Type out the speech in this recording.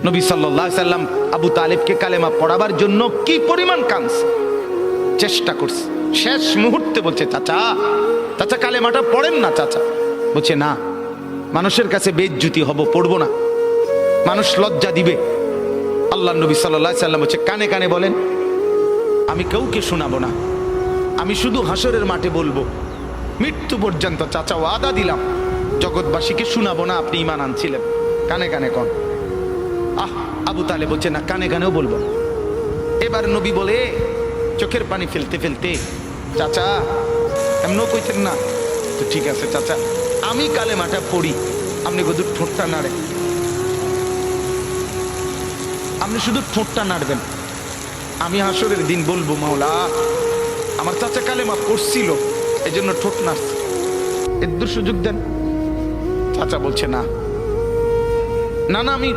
নবী সাল্লাল্লাহু আলাইহি সাল্লাম আবু তালেবকে কালেমা পড়াবার জন্য কি পরিমাণ কাঁদছে, চেষ্টা করছে। শেষ মুহূর্তে বলছে, চাচা চাচা কালেমাটা পড়েন না চাচা। বলছে না, মানুষের কাছে বেইজ্জতি হব, পড়বো না, মানুষ লজ্জা দিবে। আল্লাহ নবী সাল্লাল্লাহু আলাইহি সাল্লাম বলছে, কানে কানে বলেন, আমি কাউকে শোনাবো না, আমি শুধু হাসরের মাঠে বলবো, মৃত্যু পর্যন্ত চাচা ওয়াদা দিলাম জগৎবাসীকে শোনাবো না আপনি ঈমান আনছিলেন, কানে কানে কন। আবু তালেব বলছে না, কানে কানেও বলবো। এবার নবী বলে চোখের পানি ফেলতে ফেলতে, চাচা এমনও কইতেন না তো, ঠিক আছে চাচা, আমি কালেমাটা পড়ি, আপনি শুধু ঠোঁটটা নাড়ে, আপনি শুধু ঠোঁটটা নাড়বেন, আমি হাসরের দিন বলবো, মাওলা আমার চাচা কালেমা পড়ছিল এই জন্য ঠোঁট নাড়ছে, এর সুযোগ দেন। চাচা বলছে না না না, আমি